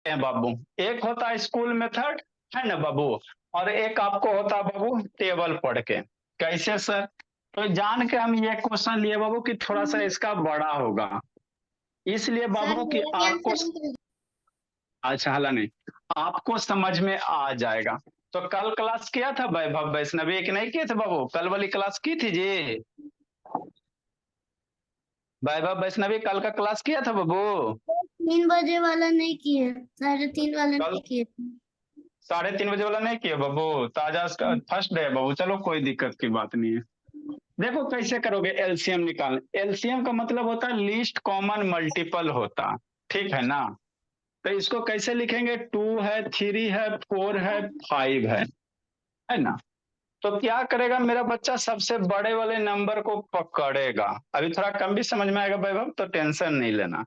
है बाबू। एक होता है स्कूल मेथड, है ना बाबू, और एक आपको होता है बाबू टेबल पढ़ के। कैसे सर? तो जान के हम ये क्वेश्चन लिए बाबू कि थोड़ा सा इसका बड़ा होगा, इसलिए सर बाबू कि मेरा भी आपको आंसर निकल अच्छा हाला नहीं, आपको समझ में आ जाएगा। तो कल क्लास किया था वैभव वैष्णवी कि नहीं किए थे बाबू? कल वाली क्लास की थी जी? वैभव वैष्णवी कल का क्लास किया था बाबू? 3 बजे वाला नहीं किए, 3:30 वाला कल नहीं किए। 3:30 बजे वाला नहीं किया बाबू? ताजा उसका फर्स्ट डे है बाबू, चलो कोई दिक्कत की बात नहीं है। देखो कैसे करोगे एलसीएम निकाल, एलसीएम का मतलब होता है लीस्ट कॉमन मल्टीपल होता, ठीक है ना? तो इसको कैसे लिखेंगे? 2 है, 3 है, 4 है, 5 है ना? तो क्या करेगा मेरा बच्चा? सबसे बड़े वाले नंबर को पकड़ेगा। अभी थोड़ा कम भी समझ में आएगा वैभव, तो टेंशन नहीं लेना।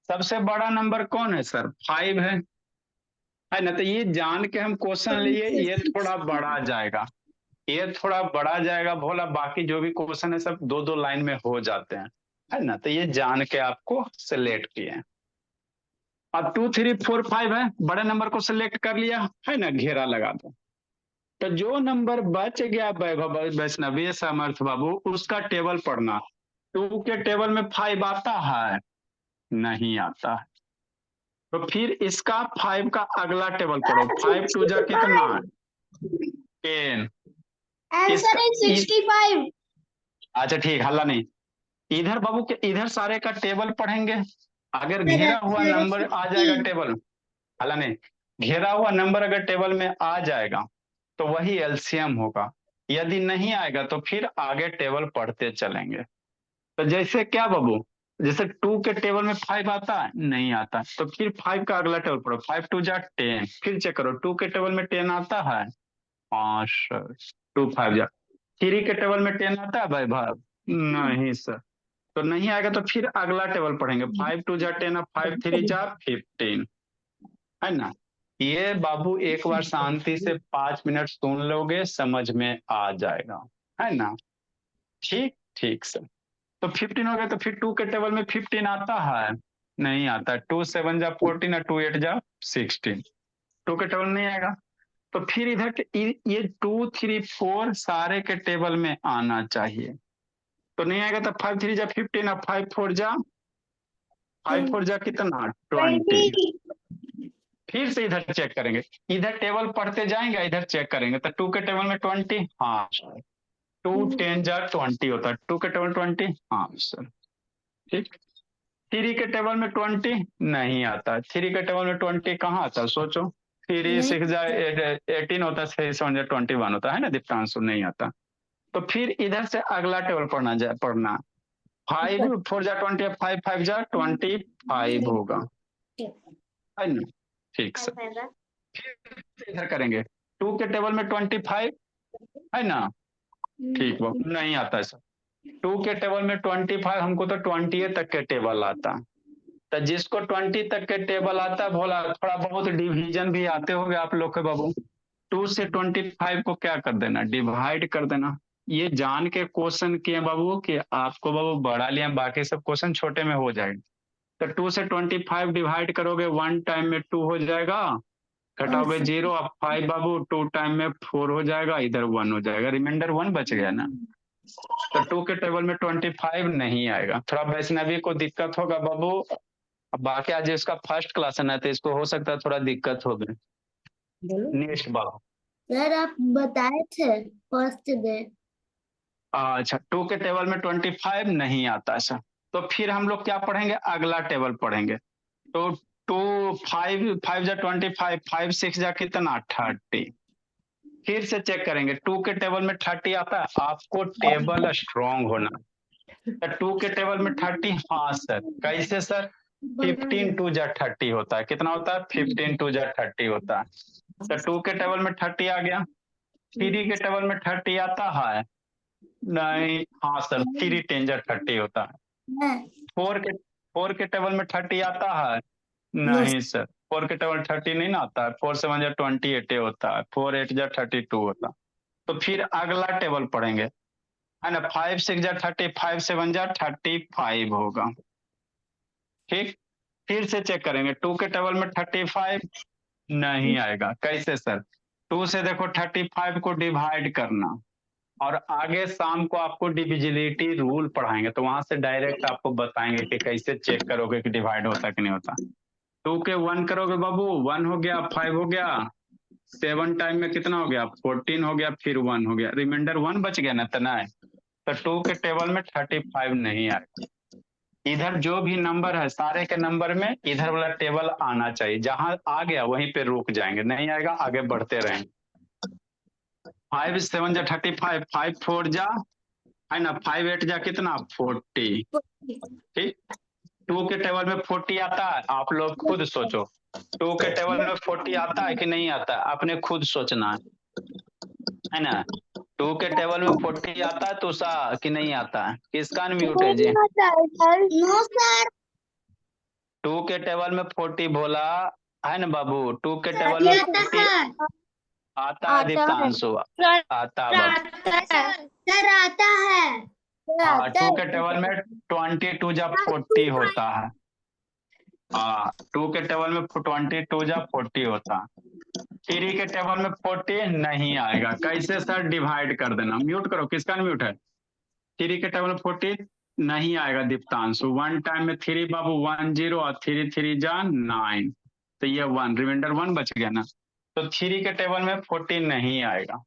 सबसे बड़ा नंबर कौन है सर? 5 है ना? तो ये जान के हम क्वेश्चन लिए, ये थोड़ा बड़ा जाएगा, ये थोड़ा बड़ा जाएगा भोला, बाकी जो भी क्वेश्चन है सब दो दो लाइन में हो जाते हैं, है ना? तो ये जान के आपको सिलेक्ट किए। अब 2 3 4 5 है, बड़े नंबर को सिलेक्ट कर लिया, है ना? घेरा लगा दो। तो जो नंबर बच गया वैभव वैष्णवी समर्थ बाबू, उसका टेबल पढ़ना। 2 के टेबल में 5 आता है? नहीं आता है। तो फिर इसका 5 का अगला टेबल पढ़ो। 5 2 जा कितना? 10। आंसर इसका है 65। अच्छा ठीक, हल्ला नहीं। इधर बाबू के इधर सारे का टेबल पढ़ेंगे। अगर सर घेरा हुआ आंसर है नंबर आ जाएगा 50। टेबल, हल्ला नहीं, घेरा हुआ नंबर अगर टेबल में आ जाएगा तो वही एलसीएम होगा। यदि नहीं आएगा तो फिर आगे टेबल पढ़ते चलेंगे। तो जैसे क्या बाबू, जैसे 2 के टेबल में 5 आता है? नहीं आता, तो फिर 5 का अगला टेबल पढ़ो। 5 2 जा 10, फिर चेक करो 2 के टेबल में 10 आता है? 5 2 5 जा। 3 के टेबल में 10 आता है भाई भाई? नहीं सर। तो नहीं आएगा तो फिर अगला टेबल पढ़ेंगे। 5 2 जा 10, 5 3 जा 15, है ना? ये बाबू एक बार शांति से 5 मिनट सुन लोगे, समझ में आ जाएगा, है ना? ठीक ठीक सर। तो 15 हो गया, तो फिर 2 के टेबल में 15 आता है? नहीं आता। 2 7 जा 14 और 2 8 जा 16, 2 के टेबल नहीं आएगा। तो फिर इधर ये 2 3 4 सारे के टेबल में आना चाहिए। तो नहीं आएगा, तो 5 3 जा 15 और 5 4 जा, 5 4 जा कितना? 20। 20। फिर से इधर चेक करेंगे, इधर टेबल पढ़ते जाएंगे, इधर चेक करेंगे। तो 2 के टेबल में 20, हाँ। 2 10 जा 20 होता है, 2 के टेबल 20, हाँ सर। ठीक। 3 के टेबल में 20 नहीं आता। 3 के टेबल में 20 कहाँ आता है सोचो? 3 नहीं 6 जा 18 होता है, 6 7 जा 21 होता है ना दीप्तांशु? नहीं आता। तो फिर इधर से अगला टेबल पढ़ना। 5 4 जा 20, 5 5 जा 25 होगा, है ना? ठीक सर। फिर इधर करेंगे, 2 के टेबल में 25, है ना? ठीक वो नहीं आता है सर। 2 के टेबल में 25, हमको तो 20 तक के टेबल आता। तो जिसको 20 तक के टेबल आता है भोला, थोड़ा बहुत डिवीजन भी आते होंगे आप लोग के बाबू। 2 से 25 को क्या कर देना? डिवाइड कर देना। ये जान के क्वेश्चन किए बाबू कि आपको बाबू बढ़ा लिया, बाकी सब क्वेश्चन छोटे में हो जाएगा। तो 2 से 25 डिवाइड करोगे, 1 टाइम में 2 हो जाएगा, घटाओगे 0, अब 5 बाबू 2 टाइम में 4 हो जाएगा, इधर 1 हो जाएगा, रिमाइंडर 1 बच गया ना। तो 2 के टेबल में 25 नहीं आएगा। थोड़ा वैष्णवी को दिक्कत होगा बाबू। अब बाकी आज इसका फर्स्ट क्लास है ना, तो इसको हो सकता है थोड़ा दिक्कत होगी। नेक्स्ट बाबू। सर आप बताए थे फर्स्ट डे। अच्छा, 2 के टेबल में 25 नहीं आता सर। तो फिर हम लोग क्या पढ़ेंगे? अगला टेबल पढ़ेंगे। तो 2 5 5 जा 25, 5 6 जा कितना? 30। फिर से चेक करेंगे, 2 के टेबल में 30 आता है? आपको टेबल स्ट्रांग होना। तो 2 के टेबल में 30, हाँ सर। कैसे सर? 15 2 जा 30 होता है। कितना होता है? 15 2 जा 30 होता है। तो 2 के टेबल में 30 आ गया। 3 के टेबल में 30 आता है? नहीं, हाँ सर। 3 10 जा 30 होता है। 4 के 4 के टेबल में 30 आता है? नहीं सर। 4 के टेबल 30 नहीं ना आता है। 4 7 जा 28 होता है। 4 8 जा 32 होता है। तो फिर अगला टेबल पढ़ेंगे, है ना? 5 6 जा 30, 5 7 जा 35 होगा। ठीक। फिर से चेक करेंगे, 2 के टेबल में 35 नहीं आएगा। कैसे सर? 2 से देखो 35 को डिवाइड करना, और आगे शाम को आपको डिविजिबिलिटी रूल पढ़ाएंगे, तो वहां से डायरेक्ट आपको बताएंगे कि कैसे चेक करोगे कि डिवाइड होता है कि नहीं होता। 2 के 1 करोगे बाबू, 1 हो गया, 5 हो गया, 7 टाइम में कितना हो गया, 14 हो गया, फिर 1 हो गया, रिमाइंडर 1 बच गया ना, इतना है। तो 2 के टेबल में 35 नहीं आएगा। इधर जो भी नंबर है सारे के नंबर में इधर वाला टेबल आना चाहिए, जहां आ गया वहीं पे रुक जाएंगे, नहीं आएगा आगे बढ़ते रहेंगे। 5 7 जा 35, 5 4 जा है ना, 5 8 जा कितना, 40। ठीक, 2 के टेबल में 40 आता है, आप लोग खुद सोचो। 2 के टेबल में 40 आता है कि नहीं आता है, आपने खुद सोचना है ना। 2 के टेबल में 40 आता है तुषा कि नहीं आता है? किसका अनम्यूट है जी? No sir. 2 के टेबल में 40 बोला है ना बाबू, 2 के टेबल में आता 40 है। आता है दीप्तांशु, आता है बाबू। सर आता है। हाँ, 2 के टेबल में 22 जा 40 होता है। हाँ, 2 के टेबल में 22 जा 40 होता है। 3 के टेबल में 40 नहीं आएगा। कैसे सर? डिवाइड कर देना। म्यूट करो, किसका म्यूट है? 3 के टेबल में 40 नहीं आएगा दीप्तांशु। 1 टाइम में 3 बाबू, 1 0 और 3 3 जा 9, तो ये 1 रिमाइंडर 1 बच गया ना। तो 3 के टेबल में 40 नहीं आएगा।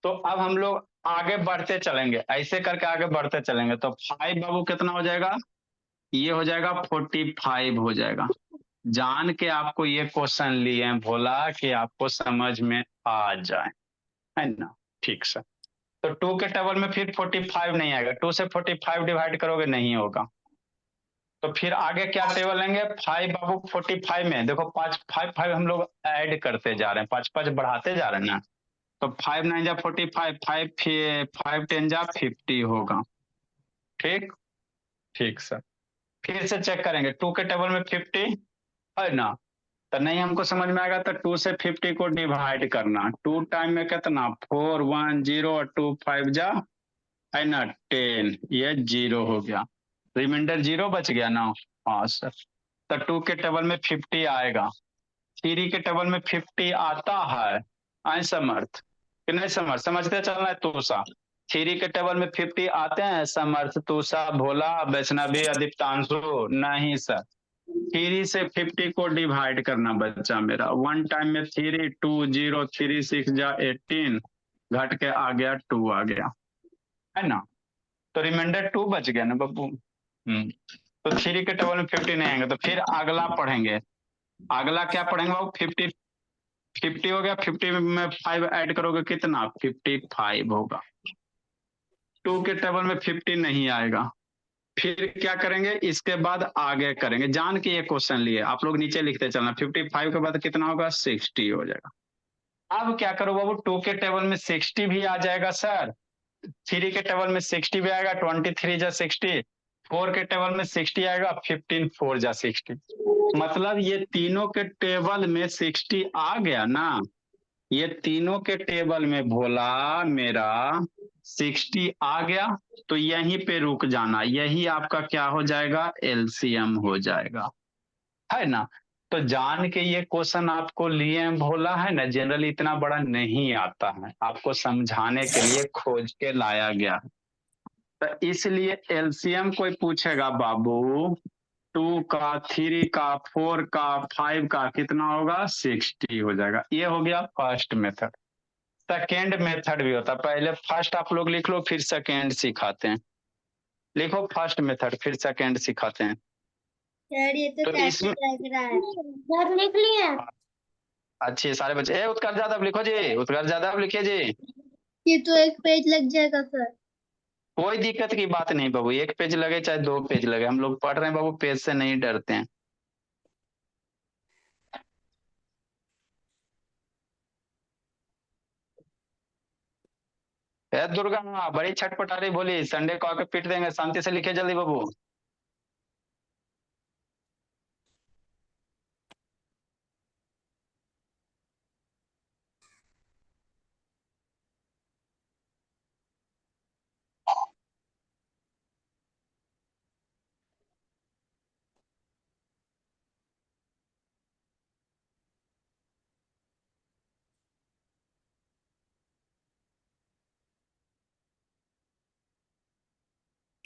तो अब हम लोग आगे बढ़ते चलेंगे, ऐसे करके आगे बढ़ते चलेंगे। तो 5 बाबू कितना हो जाएगा? ये हो जाएगा 45 हो जाएगा। जान के आपको ये क्वेश्चन लिए हैं भोला कि आपको समझ में आ जाए, है ना। ठीक सर। तो 2 के टेबल में फिर 45 नहीं आएगा, 2 से 45 डिवाइड करोगे नहीं होगा। तो फिर आगे क्या टेबल लेंगे? 5 बाबू 45 में देखो, 5 5 5 हम लोग ऐड करते जा रहे हैं, 5 5 बढ़ाते जा रहे हैं ना। तो 5 9 जा 45, 5 10 जा 50 होगा। ठीक, ठीक सर। फिर से चेक करेंगे, 2 के टेबल में 50 है ना, तो नहीं हमको समझ में आएगा तो 2 से 50 को डिवाइड करना। 2 टाइम में कितना, 4 1 0 और 2 5 जा है ना 10, ये 0 हो गया, रिमाइंडर 0 बच गया ना। हाँ सर। तो 2 के टेबल में 50 आएगा, 3 के टेबल में 50 आता है। आई समर्थ कि नहीं समर्थ? समझते चलना है तूषा। 3 के टेबल में 50 आते हैं समर्थ, तूषा, भोला, वैष्णवी, अधिप्तांशु? नहीं सर। 3 से 50 को डिवाइड करना बच्चा मेरा। 1 टाइम में 3 2 0 3 6 जा 18, घट के आ गया 2 आ गया, है ना। तो रिमाइंडर 2 बच गया ना बब्बू। तो 3 के टेबल में 50 नहीं आएंगे, तो फिर अगला पढ़ेंगे। अगला क्या पढ़ेंगे बाबू? 50, 50 हो गया, 50 में 5 ऐड करोगे कितना, 55 होगा। 2 के टेबल में 50 नहीं आएगा। फिर क्या करेंगे? इसके बाद आगे करेंगे, जान के ये क्वेश्चन लिए आप लोग नीचे लिखते चलना। 55 के बाद कितना होगा, 60 हो जाएगा। अब क्या करो बाबू, 2 के टेबल में 60 भी आ जाएगा सर, 3 के टेबल में 60 भी आएगा, 23 जा 60, 4 के टेबल में 60 आएगा, 15 4 जा 60। मतलब ये तीनों के टेबल में 60 आ गया ना। ये तीनों के टेबल में भोला मेरा 60 आ गया, तो यहीं पे रुक जाना, यही आपका क्या हो जाएगा, एलसीएम हो जाएगा, है ना। तो जान के ये क्वेश्चन आपको लिए हैं भोला, है ना, जनरली इतना बड़ा नहीं आता है, आपको समझाने के लिए खोज के लाया गया है। तो इसलिए एलसीएम कोई पूछेगा बाबू, 2 का, 3 का, 4 का, 5 का कितना होगा, 60 हो जाएगा। ये हो गया फर्स्ट मेथड। सेकेंड मेथड भी होता है, पहले फर्स्ट आप लोग लिख लो फिर सेकेंड सिखाते हैं। लिखो फर्स्ट मेथड फिर सेकेंड सिखाते हैं। सर ये तो तो कैसे इसमें लग रहा है? सर लिख लिए? अच्छे सारे बच्चे, उत्कर्ष जादव लिखो जी, उत्कर्ष जादव लिखिए जी। ये तो एक पेज लग जाएगा सर। कोई दिक्कत की बात नहीं बाबू, 1 पेज लगे चाहे 2 पेज लगे, हम लोग पढ़ रहे हैं बाबू, पेज से नहीं डरते हैं। दुर्गा बड़ी छटपटा रही, बोली संडे को आके पीट देंगे, शांति से लिखे जल्दी बाबू।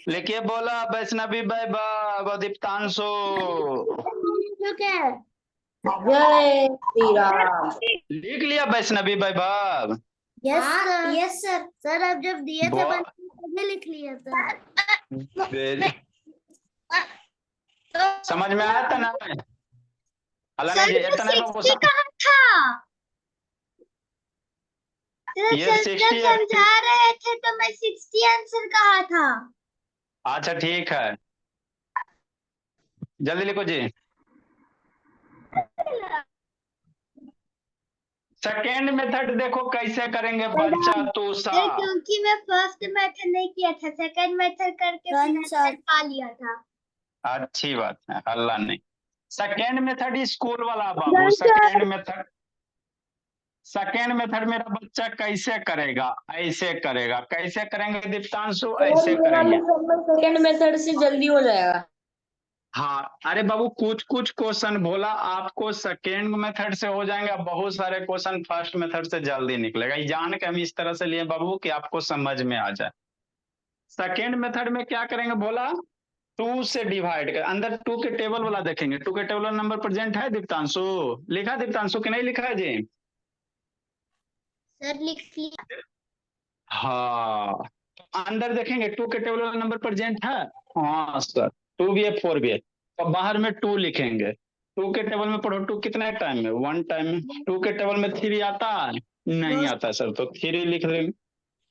लिखिए बोला वैष्णवी वैभव दीप्तांशु। जो क्या है? जय श्री राम। लिख लिया Vaishnavi Vaibhav. Yes sir, yes sir. Sir अब जब दिए थे बहुत- बंद तभी लिख लिया था। वेरी- समझ में आया था ना? अलाना जी इतना है वो सब। कहाँ था? ये 60 समझा रहे थे तो मैं 60 आंसर कहा था। अच्छा ठीक है, जल्दी लिखो जी। सेकेंड मेथड देखो कैसे करेंगे बच्चा तू सा। क्योंकि मैं फर्स्ट मेथड नहीं किया था, सेकंड मेथड करके फिर आंसर पा लिया था। अच्छी बात है, हल्ला नहीं। सेकेंड मेथड स्कूल वाला बाबू। सेकेंड मेथड मेरा बच्चा कैसे करेगा? ऐसे करेगा। कैसे करेंगे दीप्तांशु? ऐसे करेंगे। सेकंड मेथड से जल्दी हो जाएगा। हाँ अरे बाबू कुछ कुछ क्वेश्चन बोला आपको सेकेंड मेथड से हो जाएंगे, बहुत सारे क्वेश्चन फर्स्ट मेथड से जल्दी निकलेगा। ये जान के हम इस तरह से लिए बाबू कि आपको समझ में आ जाए। सेकेंड मेथड में क्या करेंगे बोला, टू से डिवाइड कर। अंदर टू के टेबल वाला देखेंगे, टू के टेबल वाला नंबर प्रेजेंट है दीप्तांशु? लिखा दीप्तांशु कि नहीं लिखा है जी? सर लिख लिया। हाँ अंदर देखेंगे टू के टेबल वाला नंबर प्रेजेंट है। हाँ सर, टू भी है फोर भी है। तो बाहर में टू लिखेंगे। टू के टेबल में पढ़ो, टू कितने टाइम में? वन टाइम में। टू के टेबल में थ्री आता है? नहीं आता सर, तो थ्री लिख देंगे।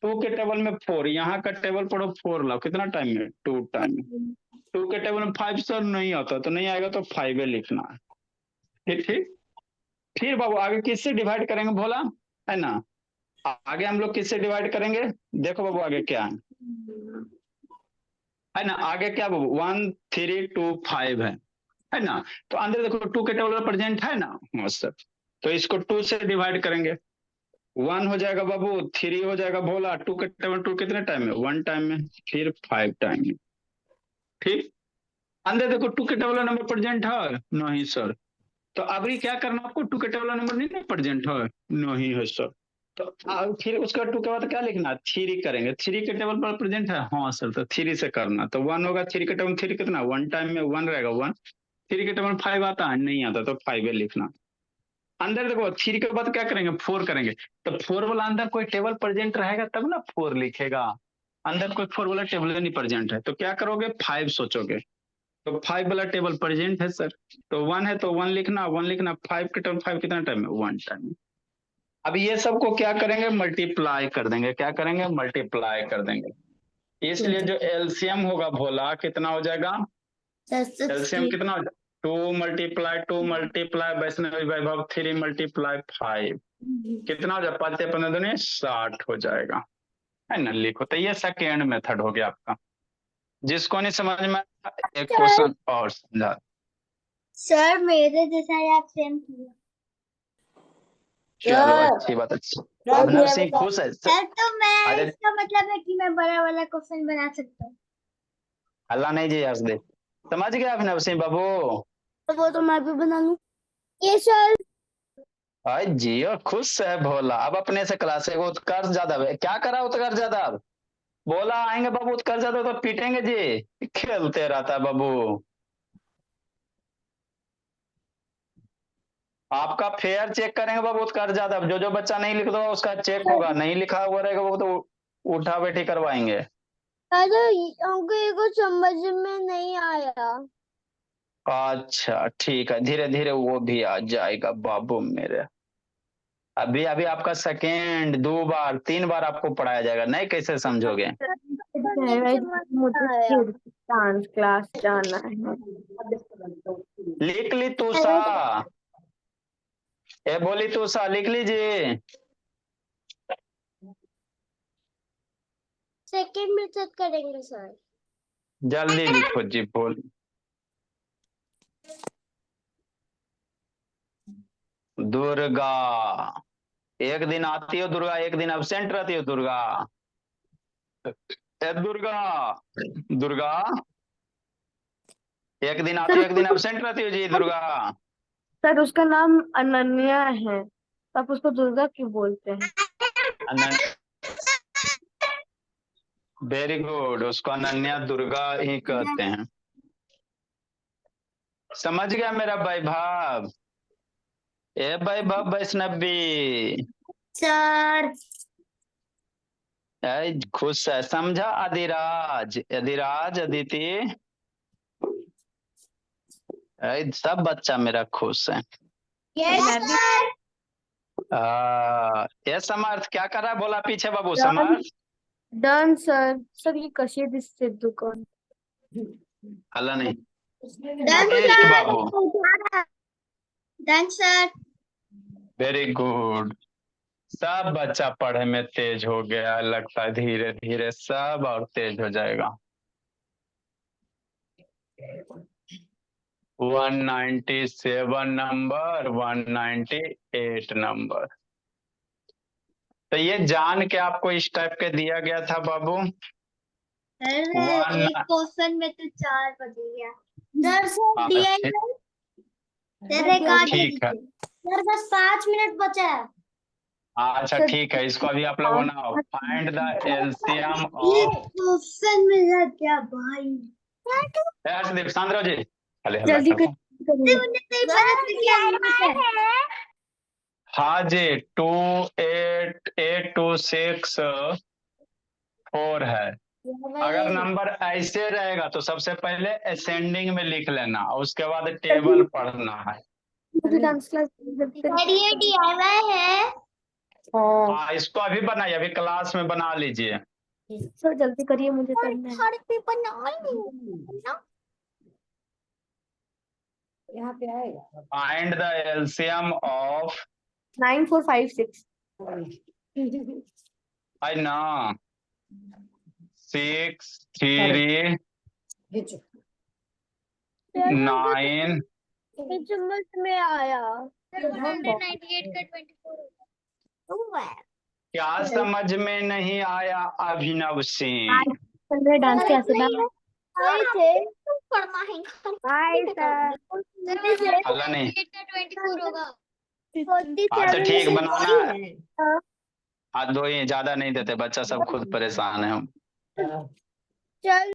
टू के टेबल में फोर, यहाँ का टेबल पढ़ो, फोर लाओ, कितना टाइम में? टू टाइम में। टू के टेबल में फाइव सर नहीं आता, तो नहीं आएगा तो फाइव लिखना है। ठीक ठीक। फिर बाबू आगे किससे डिवाइड करेंगे बोला, है ना? आगे हम लोग किससे डिवाइड करेंगे? देखो बाबू आगे क्या है ना? आगे क्या बाबू? 1 3 2 5 है ना? तो अंदर देखो टू के टेबल प्रेजेंट है ना? हाँ सर। तो इसको टू से डिवाइड करेंगे। वन हो जाएगा बाबू, थ्री हो जाएगा बोला। टू के टेबल टू कितने टाइम में? वन टाइम में। फिर फाइव टाइम में। ठीक। अंदर देखो टू के टेबल नंबर प्रेजेंट है? नहीं सर। तो अभी क्या करना आपको? टू के टेबल नंबर नहीं प्रेजेंट है? नहीं है सर। तो फिर उसका टू के बाद क्या लिखना? थ्री करेंगे। थ्री के टेबल पर प्रेजेंट है? हाँ सर। तो थ्री से करना, तो वन होगा। थ्री के टेबल थ्री कितना? वन टाइम में वन रहेगा वन। थ्री के टेबल फाइव आता है? नहीं आता, तो फाइव लिखना। अंदर देखो थ्री के बाद क्या करेंगे? फोर करेंगे। तो फोर वाला अंदर कोई टेबल प्रेजेंट रहेगा तब ना फोर लिखेगा। अंदर कोई फोर वाला टेबल नहीं प्रेजेंट है, तो क्या करोगे? फाइव सोचोगे। तो फाइव वाला टेबल प्रेजेंट है सर, तो वन है तो वन लिखना, वन लिखना। फाइव के टेबल फाइव कितना टाइम में? One time. अब ये सबको क्या करेंगे? मल्टीप्लाई कर देंगे। क्या करेंगे? मल्टीप्लाई कर देंगे। इसलिए जो एलसीएम होगा भोला कितना हो जाएगा? एलसीएम कितना हो जाएगा? To multiply Vaishnavi Vaibhav three multiply five कितना हो जाएगा? 5 से 15 दूनी 60 हो जाएगा, है ना? लिखो। तो ये सेकेंड मेथड हो गया आपका। जिसको नहीं समझ में आया, एक क्वेश्चन और समझा। सर मेरे जैसा ही आप सेम किया। चलो अच्छी बात, अच्छी। अभिनव सिंह खुश है सर? सर तो मैं अरे इसका मतलब है कि मैं बड़ा वाला क्वेश्चन बना सकता हूँ। अल्लाह नहीं जी हंस दे। समझ गया अभिनव सिंह बाबू? तो वो तो मैं भी बना लूँ। ये सर भाई जियो खुश है भोला। अब अपने से क्लास है उत्कर्ष जादव है। क्या करा उत्कर्ष जादव? बोला आएंगे बाबू उत्कर्ष जादव तो पीटेंगे जी। खेलते रहता है बाबू। आपका फेयर चेक करेंगे बाबू उत्कर्ष जादव। जो जो बच्चा नहीं लिख दो उसका चेक होगा, नहीं लिखा हुआ रहेगा वो तो उठा बैठी करवाएंगे। अरे हमको ये कुछ समझ में नहीं आया। अच्छा ठीक है, धीरे धीरे वो भी आ जाएगा बाबू मेरे। अभी अभी आपका सेकेंड, दो बार तीन बार आपको पढ़ाया जाएगा, नहीं कैसे समझोगे? मुझे डांस क्लास जाना है। लिख ली तू सा? ए बोली तू सा लिख लीजिए। सेकंड मेथड करेंगे सर। जल्दी लिखो जी, बोल। दुर्गा। एक दिन आती हो दुर्गा, एक दिन अब्सेंट रहती हो दुर्गा। ए दुर्गा, दुर्गा एक दिन आती हो एक दिन अब्सेंट रहती हो जी दुर्गा। सर उसका नाम अनन्या है, आप उसको दुर्गा क्यों बोलते हैं? अनन वेरी गुड, उसको अनन्या दुर्गा ही कहते हैं। समझ गया मेरा वैभव? ए वैभव वैष्णवी, सर। खुश है, समझा? अधिराज, अधिराज, अदिति, सब बच्चा मेरा खुश है। Yes sir. ये समर्थ क्या कर रहा है? बोला पीछे बाबू। Samarth done sir. सर ये कशी दिसते दुकान. हल्ला नहीं। Done Mukesh sir. बाबू, डन सर। Very good. सब बच्चा पढ़े में तेज हो गया, लगता है धीरे धीरे सब और तेज हो जाएगा। 197 नंबर, 198 नंबर। तो ये जान के आपको इस टाइप के दिया गया था बाबू। सर एक क्वेश्चन में तो 4 बज गया। हाँ, दिया ठीक। सर एक आठ ठीक है, सर बस 5 मिनट बचा है। अच्छा ठीक है, इसको अभी आप लोगों ने फाइंड द एलसीएम ये ऑफ। क्वेश्चन मिला क्या भाई? हर्षदीप, शांत रहो जी, खाली हल्ला जल्दी करता हूँ। करिए. मुझे नहीं पता था कि अनलिमिटेड है। हाँ जी, 28264 है। अगर नंबर ऐसे रहेगा तो सबसे पहले असेंडिंग में लिख लेना, उसके बाद टेबल पढ़ना है। मुझे डांस क्लास सर ये DIY है। हाँ, इसको अभी बनाइए, अभी क्लास में बना लीजिए। सर जल्दी करिए, मुझे करना है. हर पेपर ना यहाँ पे आएगा। Find the LCM of 9456. आई ना 6 3 भेजो। 9। समझ में आया. 198 का 24 होगा। क्या समझ में नहीं आया अभिनव सिंह? डांस क्लास में वही थे पढ़ना है। Hi sir. हल्ला नहीं। 24 होगा। अच्छा ठीक, बनाना है। हाथ दो ही, ज्यादा नहीं देते, बच्चा सब खुद परेशान है। चल